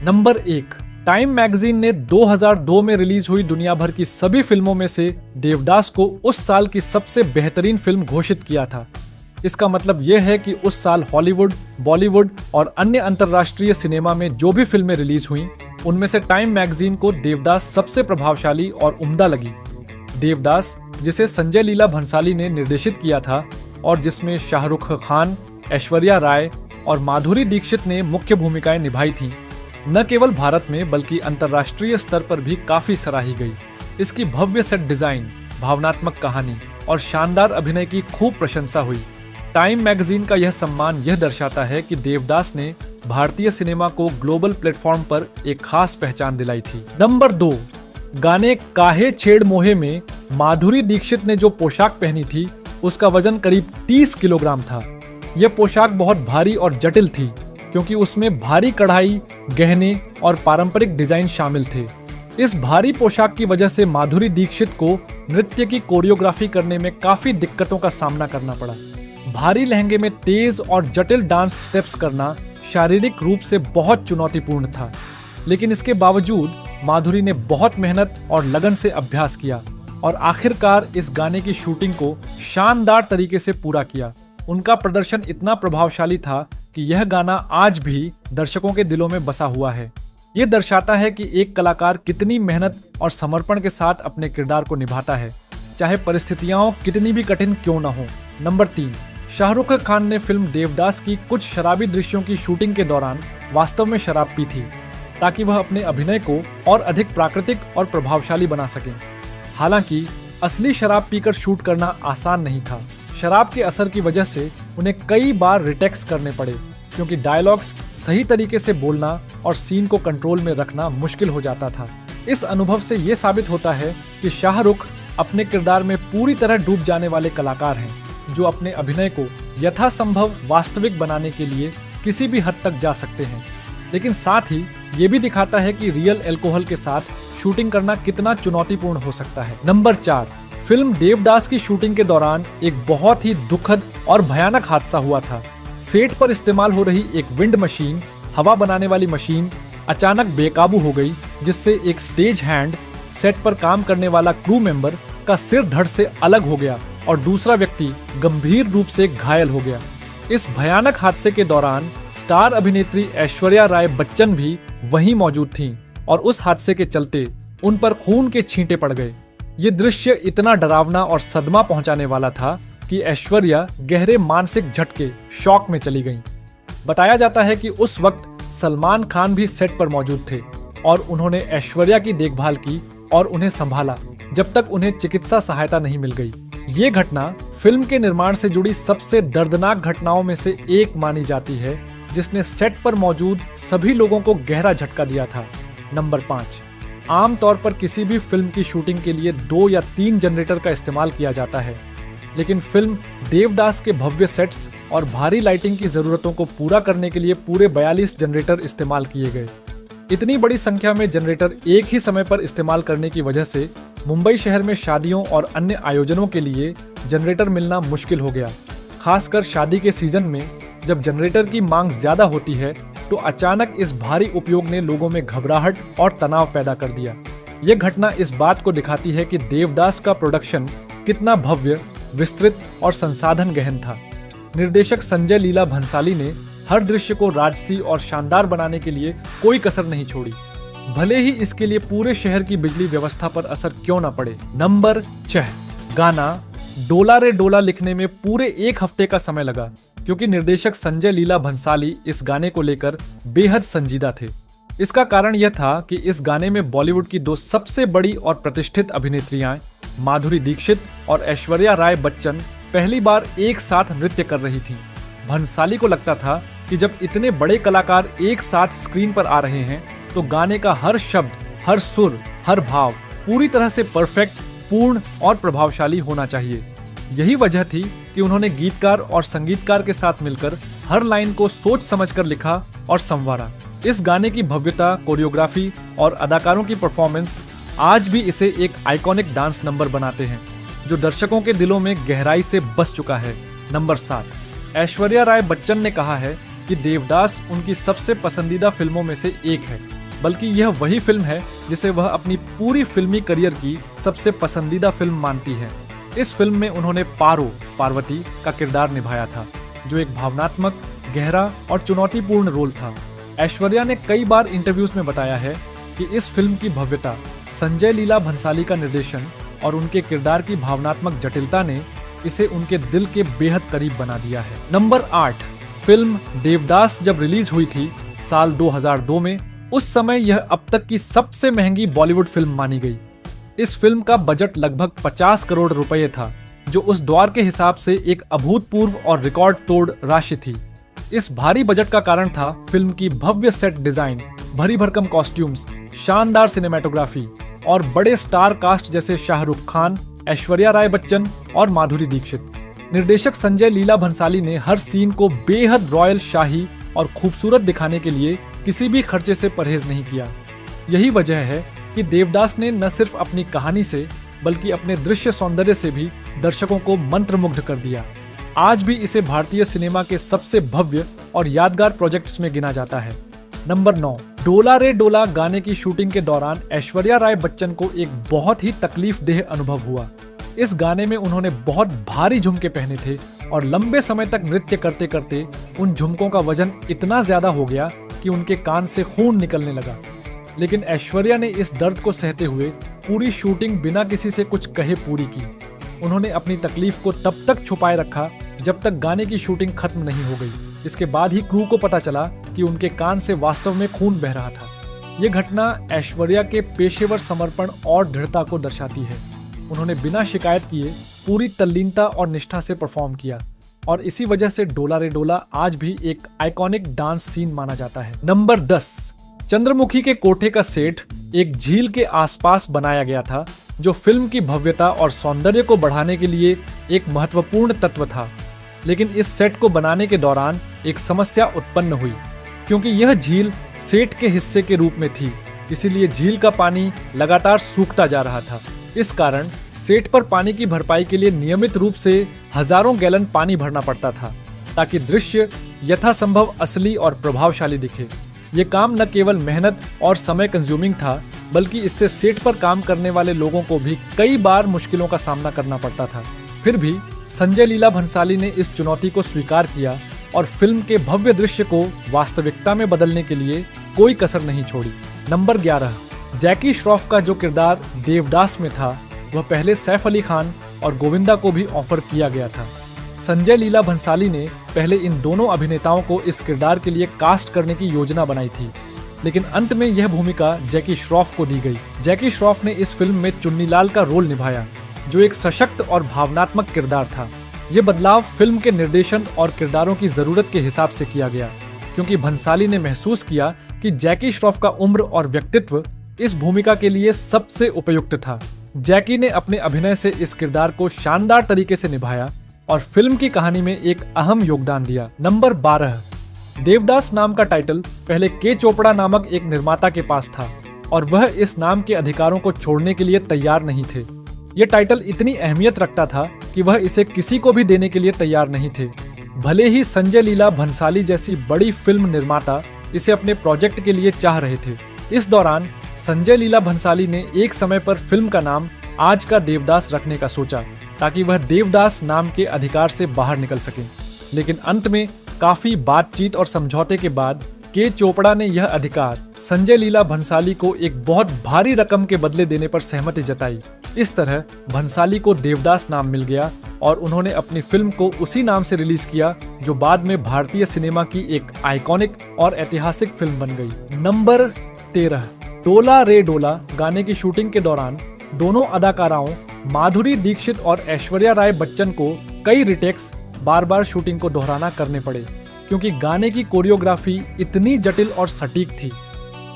Number 1, time magazine ने 2002 में release हुई दुनिया भर की सभी फिल्मों में से देवदास को उस साल की सबसे बेहतरीन फिल्म घोषित किया था। इसका मतलब यह है कि उस साल हॉलीवुड, बॉलीवुड और अन्य अंतर्राष्ट्रीय सिनेमा में जो भी फिल्में रिलीज हुईं, उनमें से टाइम मैगजीन को देवदास सबसे प्रभावशाली और उम्दा लगी। देवदास, जिसे संजय लीला भंसाली ने निर्देशित किया था और जिसमें शाहरुख खान, ऐश्वर्या राय और माधुरी दीक्षित ने मुख्य भूमिकाएं निभाई थीं, न केवल भारत में बल्कि अंतर्राष्ट्रीय स्तर पर भी काफी सराही गई। इसकी भव्य सेट डिजाइन, भावनात्मक कहानी और शानदार अभिनय की खूब प्रशंसा हुई। टाइम मैगजीन का यह सम्मान यह दर्शाता है कि देवदास ने भारतीय सिनेमा को ग्लोबल प्लेटफॉर्म पर एक खास पहचान दिलाई थी। नंबर 2, गाने काहे छेड़ मोहे में माधुरी दीक्षित ने जो पोशाक पहनी थी उसका वजन करीब 30 किलोग्राम था। यह पोशाक बहुत भारी और जटिल थी क्योंकि उसमें भारी कढ़ाई, गहने और पारंपरिक डिजाइन शामिल थे। इस भारी पोशाक की वजह से माधुरी दीक्षित को नृत्य की कोरियोग्राफी करने में काफी दिक्कतों का सामना करना पड़ा। भारी लहंगे में तेज और जटिल डांस स्टेप्स करना शारीरिक रूप से बहुत चुनौतीपूर्ण था, लेकिन इसके बावजूद माधुरी ने बहुत मेहनत और लगन से अभ्यास किया और आखिरकार इस गाने की शूटिंग को शानदार तरीके से पूरा किया। उनका प्रदर्शन इतना प्रभावशाली था कि यह गाना आज भी दर्शकों के दिलों में बसा हुआ है। यह दर्शाता है कि एक कलाकार कितनी मेहनत और समर्पण के साथ अपने किरदार को निभाता है, चाहे परिस्थितियां कितनी भी कठिन क्यों न हो। नंबर 3, शाहरुख खान ने फिल्म देवदास की कुछ शराबी दृश्यों की शूटिंग के दौरान वास्तव में शराब पी थी, ताकि वह अपने अभिनय को और अधिक प्राकृतिक और प्रभावशाली बना सकें। हालांकि असली शराब पीकर शूट करना आसान नहीं था। शराब के असर की वजह से उन्हें कई बार रिटेक्स करने पड़े, क्योंकि डायलॉग्स सही तरीके से बोलना और सीन को कंट्रोल में रखना मुश्किल हो जाता था। इस अनुभव से ये साबित होता है कि शाहरुख अपने किरदार में पूरी तरह डूब जाने वाले कलाकार हैं, जो अपने अभिनय को यथासंभव वास्तविक बनाने के लिए किसी भी हद तक जा सकते हैं। लेकिन साथ ही ये भी दिखाता है कि रियल अल्कोहल के साथ शूटिंग करना कितना चुनौतीपूर्ण हो सकता है। नंबर 4, फिल्म देवदास की शूटिंग के दौरान एक बहुत ही दुखद और भयानक हादसा हुआ था। सेट पर इस्तेमाल हो रही एक विंड मशीन, हवा बनाने वाली मशीन, अचानक बेकाबू हो गई, जिससे एक स्टेज हैंड, सेट पर काम करने वाला क्रू मेंबर का सिर धड़ से अलग हो गया और दूसरा व्यक्ति गंभीर रूप से घायल हो गया। इस भयानक हादसे के दौरान स्टार अभिनेत्री ऐश्वर्या राय बच्चन भी वहीं मौजूद थीं और उस हादसे के चलते उन पर खून के छींटे पड़ गए। ये दृश्य इतना डरावना और सदमा पहुंचाने वाला था कि ऐश्वर्या गहरे मानसिक झटके, शॉक में चली गईं। बताया जाता है कि उस वक्त सलमान खान भी सेट पर मौजूद थे और उन्होंने ऐश्वर्या की देखभाल की और उन्हें संभाला जब तक उन्हें चिकित्सा सहायता नहीं मिल गई। ये घटना फिल्म के निर्माण से जुड़ी सबसे दर्दनाक घटनाओं में से एक मानी जाती है, जिसने सेट पर मौजूद सभी लोगों को गहरा झटका दिया था। नंबर 5, आमतौर पर किसी भी फिल्म की शूटिंग के लिए 2 या 3 जनरेटर का इस्तेमाल किया जाता है, लेकिन फिल्म देवदास के भव्य सेट्स और भारी लाइटिंग की जरूरतों को पूरा करने के लिए पूरे 42 जनरेटर इस्तेमाल किए गए। इतनी बड़ी संख्या में जनरेटर एक ही समय पर इस्तेमाल करने की वजह से मुंबई शहर में शादियों और अन्य आयोजनों के लिए जनरेटर मिलना मुश्किल हो गया। खासकर शादी के सीजन में जब जनरेटर की मांग ज्यादा होती है, तो अचानक इस भारी उपयोग ने लोगों में घबराहट और तनाव पैदा कर दिया। यह घटना इस बात को दिखाती है कि देवदास का प्रोडक्शन कितना भव्य, विस्तृत और संसाधन गहन था। निर्देशक संजय लीला भंसाली ने हर दृश्य को राजसी और शानदार बनाने के लिए कोई कसर नहीं छोड़ी, भले ही इसके लिए पूरे शहर की बिजली व्यवस्था पर असर क्यों न पड़े। नंबर 6, गाना डोला रे डोला लिखने में पूरे 1 हफ्ते का समय लगा, क्योंकि निर्देशक संजय लीला भंसाली इस गाने को लेकर बेहद संजीदा थे। इसका कारण यह था कि इस गाने में बॉलीवुड की 2 सबसे बड़ी और प्रतिष्ठित अभिनेत्रियां माधुरी दीक्षित और ऐश्वर्या राय बच्चन पहली बार एक साथ नृत्य कर रही थीं। भंसाली को लगता था कि जब इतने बड़े कलाकार एक साथ स्क्रीन पर आ रहे हैं, तो गाने का हर शब्द, हर सुर, हर भाव पूरी तरह से परफेक्ट, पूर्ण और प्रभावशाली होना चाहिए। यही वजह थी कि उन्होंने गीतकार और संगीतकार के साथ मिलकर हर लाइन को सोच समझकर लिखा और संवारा। इस गाने की भव्यता, कोरियोग्राफी और अदाकारों की परफॉर्मेंस आज भी इसे एक आइकॉनिक डांस नंबर बनाते हैं, जो दर्शकों के दिलों में गहराई से बस चुका है। नंबर 7, ऐश्वर्या राय बच्चन ने कहा है कि देवदास उनकी सबसे पसंदीदा फिल्मों में से एक है, बल्कि यह वही फिल्म है जिसे वह अपनी पूरी फिल्मी करियर की सबसे पसंदीदा फिल्म मानती है। इस फिल्म में उन्होंने पार्वती का किरदार निभाया था, जो एक भावनात्मक, गहरा और चुनौतीपूर्ण रोल था। ऐश्वर्या ने कई बार इंटरव्यूज में बताया है कि इस फिल्म की भव्यता, संजय लीला भंसाली का निर्देशन और उनके किरदार की भावनात्मक जटिलता ने इसे उनके दिल के बेहद करीब बना दिया है। नंबर 8, फिल्म देवदास जब रिलीज हुई थी साल 2002 में, उस समय यह अब तक की सबसे महंगी बॉलीवुड फिल्म मानी गई। इस फिल्म का बजट लगभग 50 करोड़ रुपए था, जो उस दौर के हिसाब से एक अभूतपूर्व और रिकॉर्ड तोड़ राशि थी। इस भारी बजट का कारण था फिल्म की भव्य सेट डिजाइन, भरी भरकम कॉस्ट्यूम्स, शानदार सिनेमेटोग्राफी और बड़े स्टार कास्ट जैसे शाहरुख खान, ऐश्वर्या राय बच्चन और माधुरी दीक्षित। निर्देशक संजय लीला भंसाली ने हर सीन को बेहद रॉयल, शाही और खूबसूरत दिखाने के लिए किसी भी खर्चे से परहेज नहीं किया। यही वजह है कि देवदास ने न सिर्फ अपनी कहानी से बल्कि अपने दृश्य सौंदर्य से भी दर्शकों को मंत्रमुग्ध कर दिया। आज भी इसे भारतीय सिनेमा के सबसे भव्य और यादगार प्रोजेक्ट्स में गिना जाता है। नंबर 9, डोला रे डोला गाने की शूटिंग के दौरान ऐश्वर्या राय बच्चन को एक बहुत ही तकलीफदेह अनुभव हुआ। इस गाने में उन्होंने बहुत भारी झुमके पहने थे और लंबे समय तक नृत्य करते करते उन झुमकों का वजन इतना ज्यादा हो गया कि उनके कान से खून निकलने लगा। लेकिन ऐश्वर्या ने इस दर्द को सहते हुए पूरी शूटिंग बिना किसी से कुछ कहे पूरी की। उन्होंने अपनी तकलीफ को तब तक छुपाए रखा जब तक गाने की शूटिंग खत्म नहीं हो गई। इसके बाद ही क्रू को पता चला कि उनके कान से वास्तव में खून बह रहा था। ये घटना ऐश्वर्या के पेशेवर समर्पण और दृढ़ता को दर्शाती है। उन्होंने बिना शिकायत किए पूरी तल्लीनता और निष्ठा से परफॉर्म किया और इसी वजह से डोला रे डोला आज भी एक आइकॉनिक डांस सीन माना जाता है। नंबर 10, चंद्रमुखी के कोठे का सेट एक झील के आसपास बनाया गया था, जो फिल्म की भव्यता और सौंदर्य को बढ़ाने के लिए एक महत्वपूर्ण तत्व था। लेकिन इस सेट को बनाने के दौरान एक समस्या उत्पन्न हुई, क्योंकि यह झील सेट के हिस्से के रूप में थी, इसीलिए झील का पानी लगातार सूखता जा रहा था। इस कारण सेट पर पानी की भरपाई के लिए नियमित रूप से हजारों गैलन पानी भरना पड़ता था, ताकि दृश्य यथासंभव असली और प्रभावशाली दिखे। ये काम न केवल मेहनत और समय कंज्यूमिंग था, बल्कि इससे सेट पर काम करने वाले लोगों को भी कई बार मुश्किलों का सामना करना पड़ता था। फिर भी संजय लीला भंसाली ने इस चुनौती को स्वीकार किया और फिल्म के भव्य दृश्य को वास्तविकता में बदलने के लिए कोई कसर नहीं छोड़ी। नंबर 11, जैकी श्रॉफ का जो किरदार देवदास में था, वह पहले सैफ अली खान और गोविंदा को भी ऑफर किया गया था। संजय लीला भंसाली ने पहले इन दोनों अभिनेताओं को इस किरदार के लिए कास्ट करने की योजना बनाई थी, लेकिन अंत में यह भूमिका जैकी श्रॉफ को दी गई। जैकी श्रॉफ ने इस फिल्म में चुन्नीलाल का रोल निभाया, जो एक सशक्त और भावनात्मक किरदार था। ये बदलाव फिल्म के निर्देशन और किरदारों की जरूरत के हिसाब से किया गया, क्योंकि भंसाली ने महसूस किया कि जैकी श्रॉफ का उम्र और व्यक्तित्व इस भूमिका के लिए सबसे उपयुक्त था। जैकी ने अपने अभिनय से इस किरदार को शानदार तरीके से निभाया और फिल्म की कहानी में एक अहम योगदान दिया। नंबर 12, देवदास नाम का टाइटल पहले के चोपड़ा नामक एक निर्माता के पास था और वह इस नाम के अधिकारों को छोड़ने के लिए तैयार नहीं थे। यह टाइटल इतनी अहमियत रखता था कि वह इसे किसी को भी देने के लिए तैयार नहीं थे, भले ही संजय लीला भंसाली जैसी बड़ी फिल्म निर्माता इसे अपने प्रोजेक्ट के लिए चाह रहे थे। इस दौरान संजय लीला भंसाली ने एक समय पर फिल्म का नाम आज का देवदास रखने का सोचा, ताकि वह देवदास नाम के अधिकार से बाहर निकल सके। लेकिन अंत में काफी बातचीत और समझौते के बाद के चोपड़ा ने यह अधिकार संजय लीला भंसाली को एक बहुत भारी रकम के बदले देने पर सहमति जताई। इस तरह भंसाली को देवदास नाम मिल गया और उन्होंने अपनी फिल्म को उसी नाम से रिलीज किया, जो बाद में भारतीय सिनेमा की एक आइकॉनिक और ऐतिहासिक फिल्म बन गई। नंबर 13, डोला रे डोला गाने की शूटिंग के दौरान दोनों अदाकाराओं माधुरी दीक्षित और ऐश्वर्या राय बच्चन को कई रिटेक्स बार बार शूटिंग को दोहराना करने पड़े, क्योंकि गाने की कोरियोग्राफी इतनी जटिल और सटीक थी।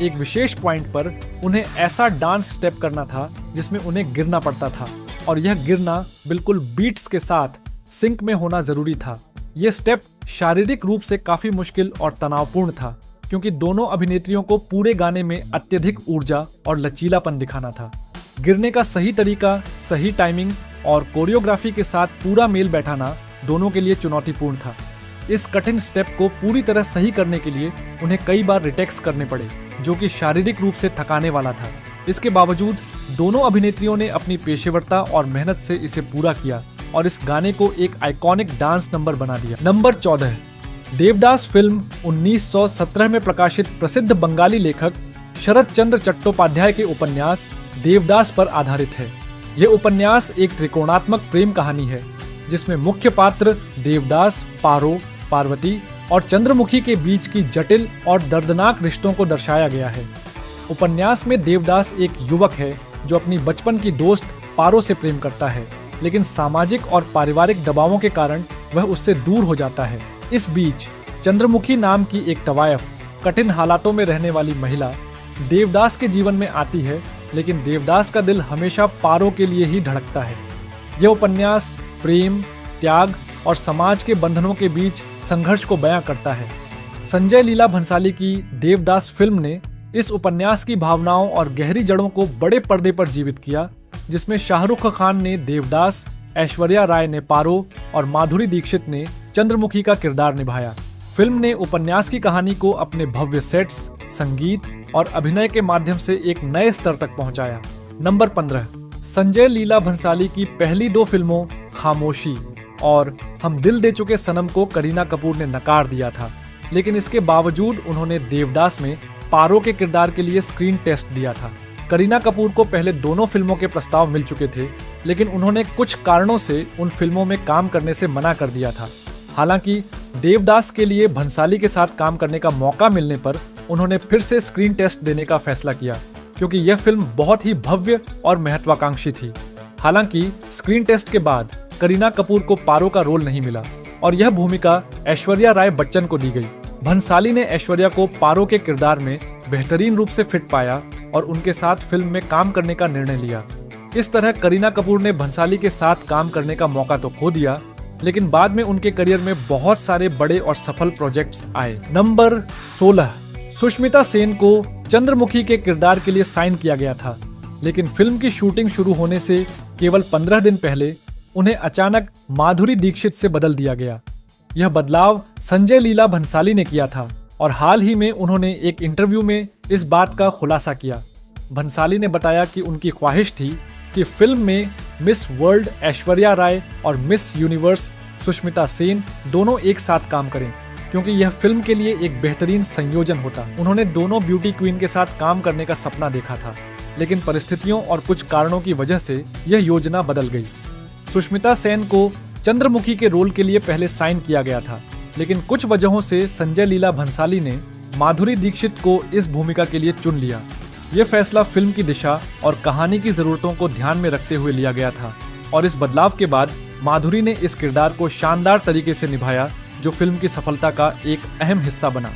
एक विशेष पॉइंट पर उन्हें ऐसा डांस स्टेप करना था जिसमें उन्हें गिरना पड़ता था, और यह गिरना बिल्कुल बीट्स के साथ सिंक में होना जरूरी था। यह स्टेप शारीरिक रूप से काफी मुश्किल और तनावपूर्ण था, क्योंकि दोनों अभिनेत्रियों को पूरे गाने में अत्यधिक ऊर्जा और लचीलापन दिखाना था। गिरने का सही तरीका, सही टाइमिंग और कोरियोग्राफी के साथ पूरा मेल बैठाना दोनों के लिए चुनौतीपूर्ण था। इस कठिन स्टेप को पूरी तरह सही करने के लिए उन्हें कई बार रिटेक्स करने पड़े, जो कि शारीरिक रूप से थकाने वाला था। इसके बावजूद दोनों अभिनेत्रियों ने अपनी पेशेवरता और मेहनत से इसे पूरा किया और इस गाने को एक आइकॉनिक डांस नंबर बना दिया। नंबर 14, देवदास फिल्म 1917 में प्रकाशित प्रसिद्ध बंगाली लेखक शरद चंद्र चट्टोपाध्याय के उपन्यास देवदास पर आधारित है। यह उपन्यास एक त्रिकोणात्मक प्रेम कहानी है जिसमें मुख्य पात्र देवदास, पारो, पार्वती और चंद्रमुखी के बीच की जटिल और दर्दनाक रिश्तों को दर्शाया गया है। उपन्यास में देवदास एक युवक है जो अपनी बचपन की दोस्त पारो से प्रेम करता है, लेकिन सामाजिक और पारिवारिक दबावों के कारण वह उससे दूर हो जाता है। इस बीच चंद्रमुखी नाम की एक तवायफ, कठिन हालातों में रहने वाली महिला देवदास के जीवन में आती है, लेकिन देवदास का दिल हमेशा पारो के लिए ही धड़कता है। यह उपन्यास प्रेम, त्याग और समाज के बंधनों के बीच संघर्ष को बयां करता है। संजय लीला भंसाली की देवदास फिल्म ने इस उपन्यास की भावनाओं और गहरी जड़ों को बड़े पर्दे पर जीवित किया, जिसमें शाहरुख खान ने देवदास, ऐश्वर्या राय ने पारो और माधुरी दीक्षित ने चंद्रमुखी का किरदार निभाया। फिल्म ने उपन्यास की कहानी को अपने भव्य सेट्स, संगीत और अभिनय के माध्यम से एक नए स्तर तक पहुंचाया। नंबर 15, संजय लीला भंसाली की पहली 2 फिल्मों खामोशी और हम दिल दे चुके सनम को करीना कपूर ने नकार दिया था, लेकिन इसके बावजूद उन्होंने देवदास में पारो के किरदार के लिए स्क्रीन टेस्ट दिया था। करीना कपूर को पहले दोनों फिल्मों के प्रस्ताव मिल चुके थे, लेकिन उन्होंने कुछ कारणों से उन फिल्मों में काम करने से मना कर दिया था। हालांकि देवदास के लिए भंसाली के साथ काम करने का मौका मिलने पर उन्होंने फिर से स्क्रीन टेस्ट देने का फैसला किया, क्योंकि यह फिल्म बहुत ही भव्य और महत्वाकांक्षी थी। हालांकि स्क्रीन टेस्ट के बाद करीना कपूर को पारो का रोल नहीं मिला और यह भूमिका ऐश्वर्या राय बच्चन को दी गई। भंसाली ने ऐश्वर्या को पारो के किरदार में बेहतरीन रूप से फिट पाया और उनके साथ फिल्म में काम करने का निर्णय लिया। इस तरह करीना कपूर ने भंसाली के साथ काम करने का मौका तो खो दिया, लेकिन बाद में उनके करियर में बहुत सारे बड़े और सफल प्रोजेक्ट्स आए। नंबर 16, सुष्मिता सेन को चंद्रमुखी के किरदार के लिए साइन किया गया था, लेकिन फिल्म की शूटिंग शुरू होने से केवल 15 दिन पहले उन्हें अचानक माधुरी दीक्षित से बदल दिया गया। यह बदलाव संजय लीला भंसाली ने किया था और हाल ही में उन्होंने एक इंटरव्यू में इस बात का खुलासा किया। भंसाली ने बताया कि उनकी ख्वाहिश थी कि फिल्म में मिस वर्ल्ड ऐश्वर्या राय और मिस यूनिवर्स सुष्मिता सेन दोनों एक साथ काम करें, क्योंकि यह फिल्म के लिए एक बेहतरीन संयोजन होता। उन्होंने दोनों ब्यूटी क्वीन के साथ काम करने का सपना देखा था, लेकिन परिस्थितियों और कुछ कारणों की वजह से यह योजना बदल गई। सुष्मिता सेन को चंद्रमुखी के रोल के लिए पहले साइन किया गया था, लेकिन कुछ वजहों से संजय लीला भंसाली ने माधुरी दीक्षित को इस भूमिका के लिए चुन लिया। यह फैसला फिल्म की दिशा और कहानी की जरूरतों को ध्यान में रखते हुए लिया गया था और इस बदलाव के बाद माधुरी ने इस किरदार को शानदार तरीके से निभाया, जो फिल्म की सफलता का एक अहम हिस्सा बना।